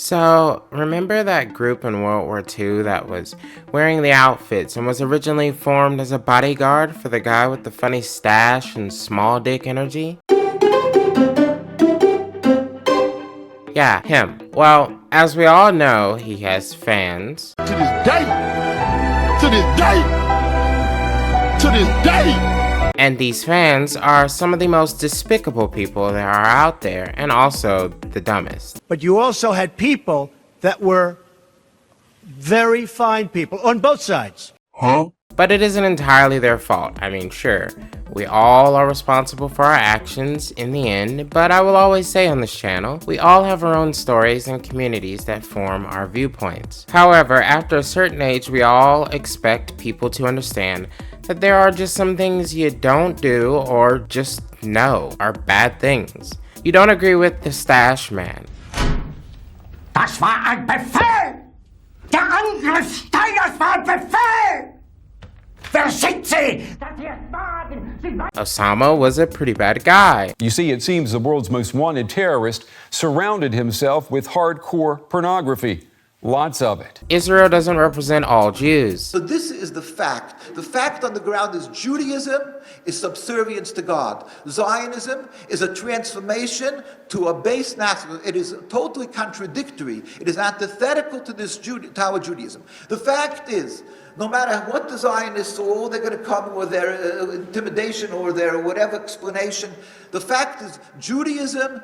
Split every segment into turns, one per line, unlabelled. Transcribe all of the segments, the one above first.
So, remember that group in World War II that was wearing the outfits and was originally formed as a bodyguard for the guy with the funny stash and small dick energy? Yeah, him. Well, as we all know, he has fans.
To this day! To this day! To this day!
And these fans are some of the most despicable people that are out there, and also the dumbest.
But you also had people that were very fine people on both sides.
Huh?
But it isn't entirely their fault. I mean, sure, we all are responsible for our actions in the end, but I will always say on this channel, we all have our own stories and communities that form our viewpoints. However, after a certain age, we all expect people to understand that there are just some things you don't do or just know are bad things. You don't agree with the stash man.
Das war ein Befehl! Der Angriff Steiners war ein Befehl! Wer schickt Sie?
Osama was a pretty bad guy.
You see, it seems the world's most wanted terrorist surrounded himself with hardcore pornography. Lots of it.
Israel doesn't represent all Jews.
So this is the fact. The fact on the ground is Judaism is subservience to God. Zionism is a transformation to a base nationalism. It is totally contradictory. It is antithetical to this Tower Judaism. The fact is, no matter what the Zionists or they're going to come with their intimidation or their whatever explanation, the fact is Judaism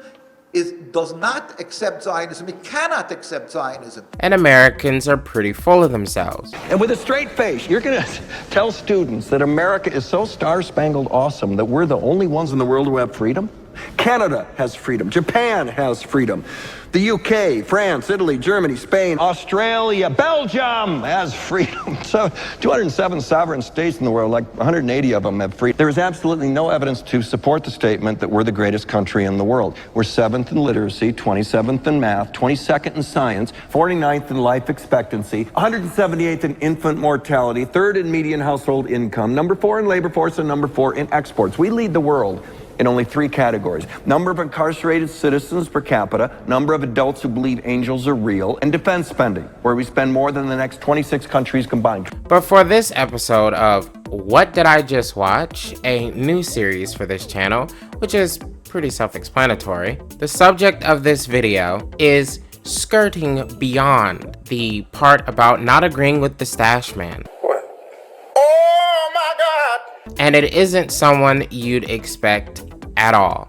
does not accept Zionism. It cannot accept Zionism.
And Americans are pretty full of themselves.
And with a straight face, you're going to tell students that America is so star-spangled awesome that we're the only ones in the world who have freedom? Canada has freedom. Japan has freedom. The UK, France, Italy, Germany, Spain, Australia, Belgium has freedom. So 207 sovereign states in the world, like 180 of them have freedom. There is absolutely no evidence to support the statement that we're the greatest country in the world. We're 7th in literacy, 27th in math, 22nd in science, 49th in life expectancy, 178th in infant mortality, 3rd in median household income, number 4 in labor force, and number 4 in exports. We lead the world in only 3 categories: number of incarcerated citizens per capita, number of adults who believe angels are real, and defense spending, where we spend more than the next 26 countries combined.
But for this episode of What Did I Just Watch, a new series for this channel, which is pretty self-explanatory, the subject of this video is skirting beyond the part about not agreeing with the stash man.
Oh my God!
And it isn't someone you'd expect at all.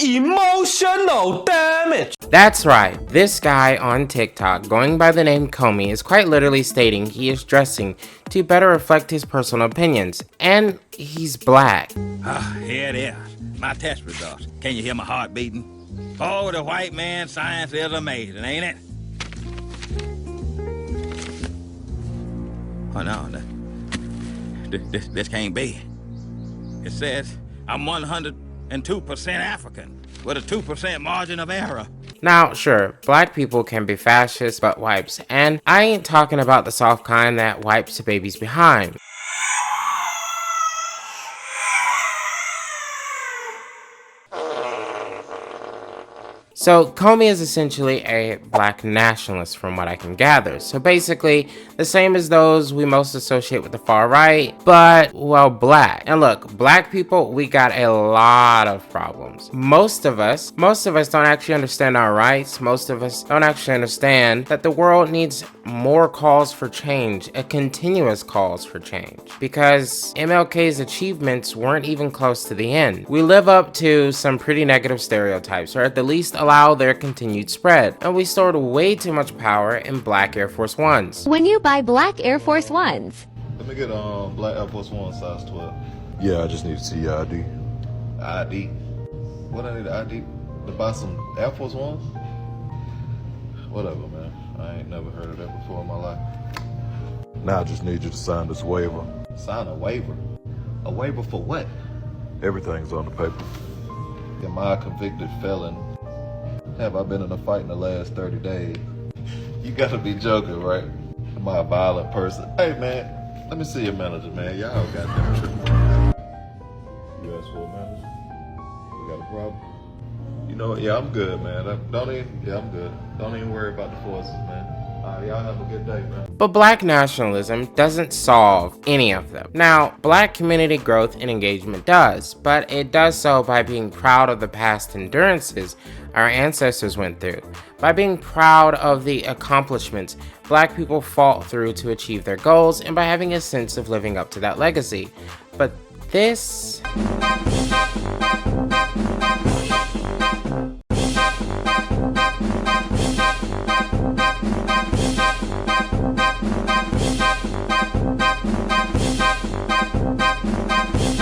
Emotional damage.
That's right, this guy on TikTok going by the name Comey is quite literally stating he is dressing to better reflect his personal opinions, and he's black.
Here it is, my test results. Can you hear my heart beating? Oh, the white man's science is amazing, ain't it? Oh no, this can't be. It says I'm 102% African with a 2% margin of error.
Now, sure, black people can be fascist butt wipes, and I ain't talking about the soft kind that wipes the babies behind. So Comey is essentially a black nationalist from what I can gather. So basically the same as those we most associate with the far right, but well, black. And look, black people, we got a lot of problems. Most of us don't actually understand our rights. Most of us don't actually understand that the world needs more calls for change, a continuous calls for change, because MLK's achievements weren't even close to the end. We live up to some pretty negative stereotypes, or at the least allow their continued spread, and we stored way too much power in black Air Force Ones.
When you buy black Air Force Ones,
Let me get black Air Force One size 12.
Yeah, I just need to see your ID.
ID? What I need ID to buy some Air Force Ones?
Whatever, man. I ain't never heard of that before in my life. Now I just need you to sign this waiver.
Sign a waiver? A waiver for what?
Everything's on the paper.
Am I a convicted felon? Have I been in a fight in the last 30 days? You gotta be joking, right? Am I a violent person? Hey, man, let me see your manager, man. Y'all goddamn tripping.
You asked for a manager? We got a problem?
You know what? Yeah, I'm good, man. I'm good. Don't even worry about the forces, man. All right, y'all have a good day, man.
But black nationalism doesn't solve any of them. Now, black community growth and engagement does, but it does so by being proud of the past endurances our ancestors went through, by being proud of the accomplishments black people fought through to achieve their goals, and by having a sense of living up to that legacy. But this...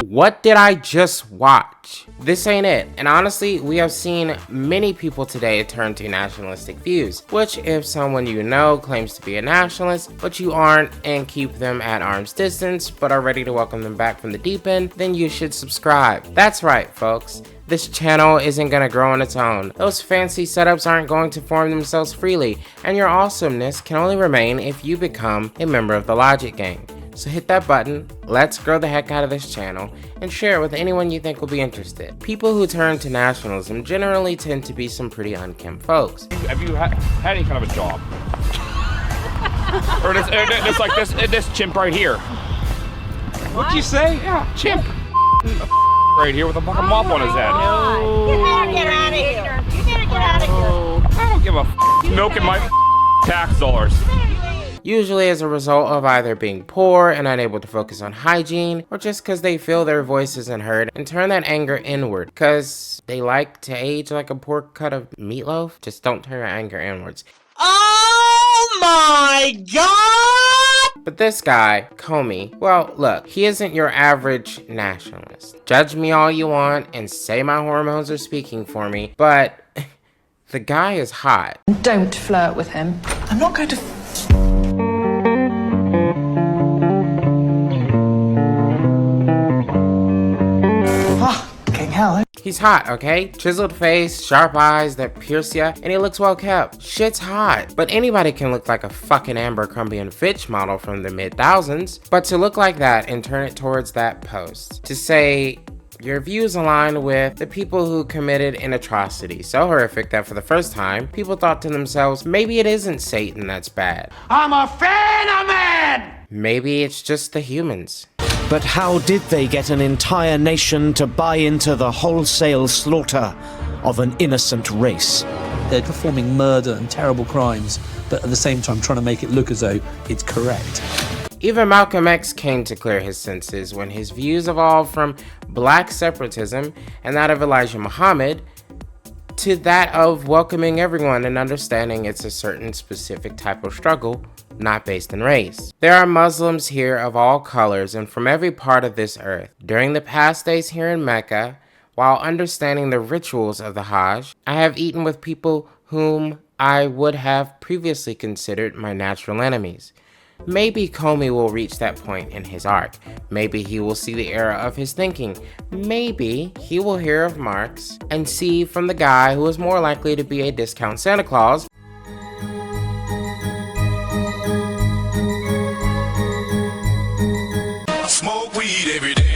What did I just watch? This ain't it, and honestly, we have seen many people today turn to nationalistic views, which if someone you know claims to be a nationalist, but you aren't and keep them at arm's distance, but are ready to welcome them back from the deep end, then you should subscribe. That's right, folks. This channel isn't gonna grow on its own. Those fancy setups aren't going to form themselves freely, and your awesomeness can only remain if you become a member of the Logic Gang. So hit that button, let's grow the heck out of this channel, and share it with anyone you think will be interested. People who turn to nationalism generally tend to be some pretty unkempt folks.
Have you had any kind of a job? Or this like this chimp right here. What'd you say? Yeah, chimp. Right here with a fucking mop on his head.
No. You better get out of here. You better get out of here.
I don't give a milking my tax dollars.
Usually as a result of either being poor and unable to focus on hygiene, or just because they feel their voice isn't heard and turn that anger inward because they like to age like a poor cut of meatloaf. Just don't turn your anger inwards.
Oh my God!
But this guy, Comey, well, look, he isn't your average nationalist. Judge me all you want and say my hormones are speaking for me, but the guy is hot.
Don't flirt with him.
I'm not going to...
He's hot, okay? Chiseled face, sharp eyes that pierce ya, and he looks well kept. Shit's hot. But anybody can look like a fucking Abercrombie & Fitch model from the mid-thousands. But to look like that and turn it towards that post, to say your views align with the people who committed an atrocity so horrific that for the first time, people thought to themselves, maybe it isn't Satan that's bad.
I'm a fan of man!
Maybe it's just the humans.
But how did they get an entire nation to buy into the wholesale slaughter of an innocent race?
They're performing murder and terrible crimes, but at the same time trying to make it look as though it's correct.
Even Malcolm X came to clear his senses when his views evolved from black separatism and that of Elijah Muhammad to that of welcoming everyone and understanding it's a certain specific type of struggle, not based in race. There are Muslims here of all colors and from every part of this earth. During the past days here in Mecca, while understanding the rituals of the Hajj, I have eaten with people whom I would have previously considered my natural enemies. Maybe Comey will reach that point in his arc. Maybe he will see the era of his thinking. Maybe he will hear of Marx and see from the guy who is more likely to be a discount Santa Claus
smoke weed every day.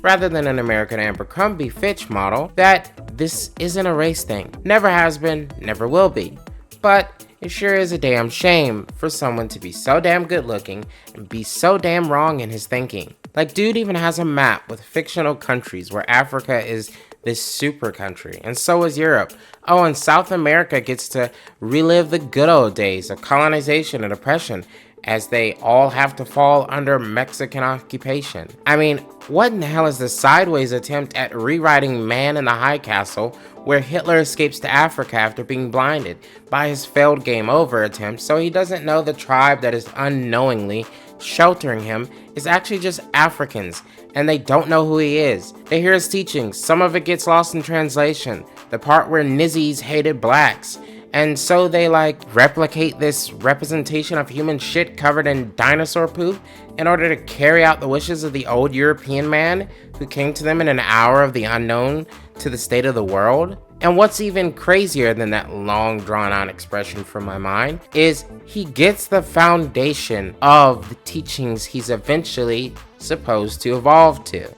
rather than an American Abercrombie Fitch model, that this isn't a race thing. Never has been, never will be. But it sure is a damn shame for someone to be so damn good looking and be so damn wrong in his thinking. Like, dude even has a map with fictional countries where Africa is this super country, and so is Europe. Oh, and South America gets to relive the good old days of colonization and oppression, as they all have to fall under Mexican occupation. I mean, what in the hell is the sideways attempt at rewriting Man in the High Castle, where Hitler escapes to Africa after being blinded by his failed game over attempt, so he doesn't know the tribe that is unknowingly sheltering him is actually just Africans, and they don't know who he is. They hear his teachings, some of it gets lost in translation, the part where Nizzies hated blacks, and so they replicate this representation of human shit covered in dinosaur poop in order to carry out the wishes of the old European man who came to them in an hour of the unknown to the state of the world. And what's even crazier than that long drawn out expression from my mind is he gets the foundation of the teachings he's eventually supposed to evolve to.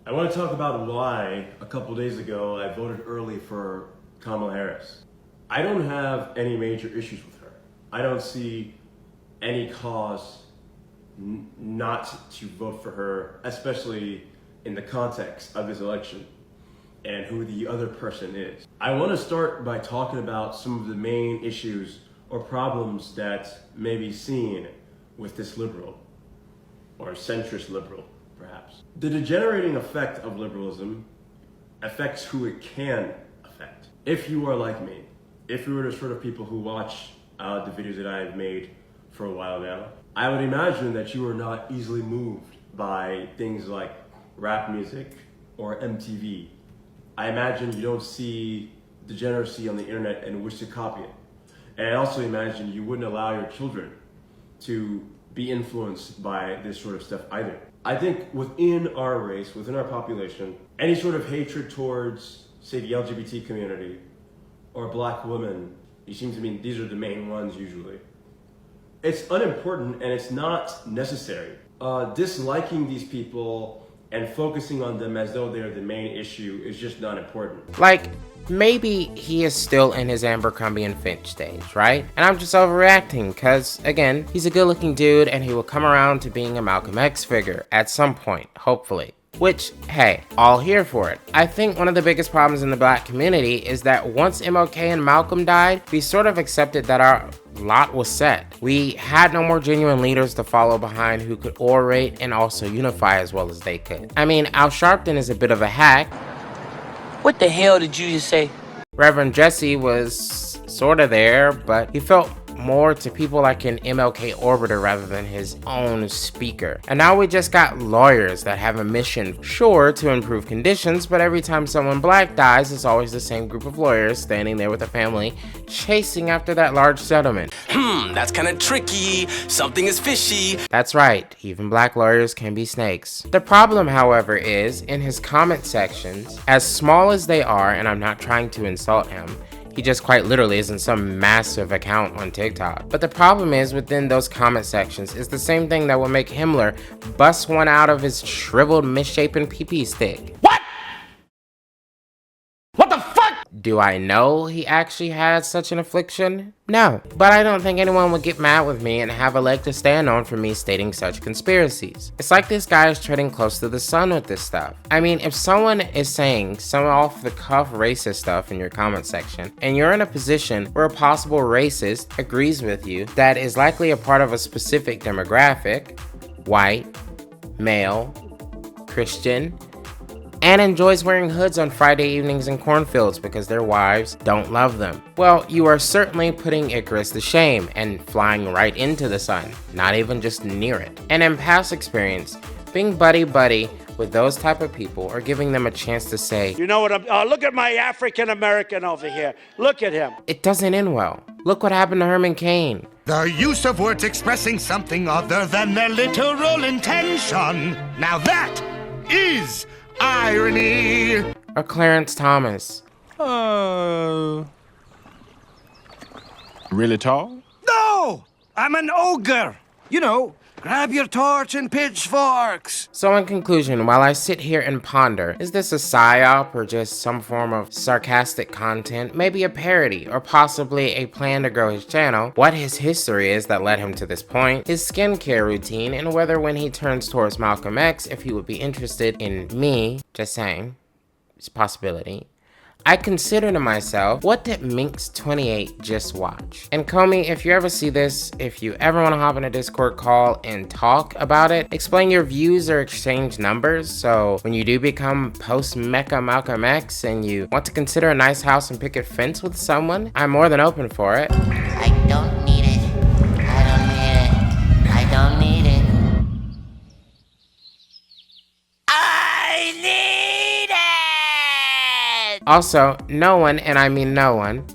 I want to talk about why a couple days ago I voted early for Kamala Harris. I don't have any major issues with her. I don't see any cause not to vote for her, especially in the context of this election and who the other person is. I want to start by talking about some of the main issues or problems that may be seen with this liberal, or centrist liberal, perhaps. The degenerating effect of liberalism affects who it can affect. If you are like me, if you were the sort of people who watch the videos that I have made for a while now, I would imagine that you are not easily moved by things like rap music or MTV. I imagine you don't see degeneracy on the internet and wish to copy it. And I also imagine you wouldn't allow your children to be influenced by this sort of stuff either. I think within our race, within our population, any sort of hatred towards, say, the LGBT community or black women, you seem to mean these are the main ones usually. It's unimportant and it's not necessary. Disliking these people and focusing on them as though they're the main issue is just not important.
Maybe he is still in his Abercrombie and Finch stage, right? And I'm just overreacting because, again, he's a good looking dude and he will come around to being a Malcolm X figure at some point, hopefully. Which, hey, all here for it. I think one of the biggest problems in the black community is that once MLK and Malcolm died, we sort of accepted that our lot was set. We had no more genuine leaders to follow behind who could orate and also unify as well as they could. I mean, Al Sharpton is a bit of a hack.
What the hell did you just say?
Reverend Jesse was sorta there, but he felt more to people like an MLK orbiter rather than his own speaker. And now we just got lawyers that have a mission, sure, to improve conditions, but every time someone black dies, it's always the same group of lawyers standing there with a family chasing after that large settlement.
That's kind of tricky. Something is fishy.
That's right, even black lawyers can be snakes. The problem, however, is in his comment sections, as small as they are, and I'm not trying to insult him, he just quite literally isn't some massive account on TikTok. But the problem is within those comment sections is the same thing that will make Himmler bust one out of his shriveled, misshapen pee-pee stick.
What? What the fuck?
Do I know he actually had such an affliction? No, but I don't think anyone would get mad with me and have a leg to stand on for me stating such conspiracies. It's like this guy is treading close to the sun with this stuff. I mean, if someone is saying some off-the-cuff racist stuff in your comment section, and you're in a position where a possible racist agrees with you that is likely a part of a specific demographic, white, male, Christian, and enjoys wearing hoods on Friday evenings in cornfields because their wives don't love them, well, you are certainly putting Icarus to shame and flying right into the sun, not even just near it. And in past experience, being buddy-buddy with those type of people or giving them a chance to say,
You know what look at my African American over here. Look at him.
it doesn't end well. Look what happened to Herman Cain.
The use of words expressing something other than their literal intention. Now that is irony.
Or Clarence Thomas.
Really tall?
No! I'm an ogre. You know, grab your torch and pitchforks.
So in conclusion, while I sit here and ponder, is this a psyop or just some form of sarcastic content, maybe a parody, or possibly a plan to grow his channel, what his history is that led him to this point, his skincare routine, and whether when he turns towards Malcolm X, if he would be interested in me, just saying, it's a possibility. I consider to myself, what did Minx28 just watch? And Comey, if you ever see this, if you ever want to hop in a Discord call and talk about it, explain your views or exchange numbers, so when you do become post-Mecca Malcolm X and you want to consider a nice house and picket fence with someone, I'm more than open for it.
I don't need it. I don't need it. I don't need it.
Also, no one, and I mean no one,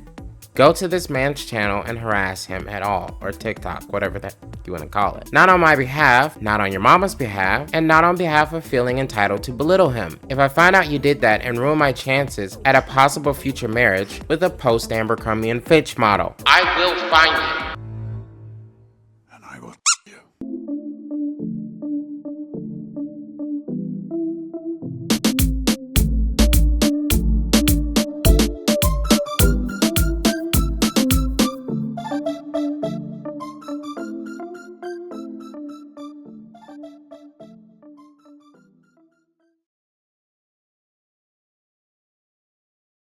go to this man's channel and harass him at all, or TikTok, whatever that you want to call it. Not on my behalf, not on your mama's behalf, and not on behalf of feeling entitled to belittle him. If I find out you did that and ruin my chances at a possible future marriage with a post-Abercrombie & Fitch model, I will find you.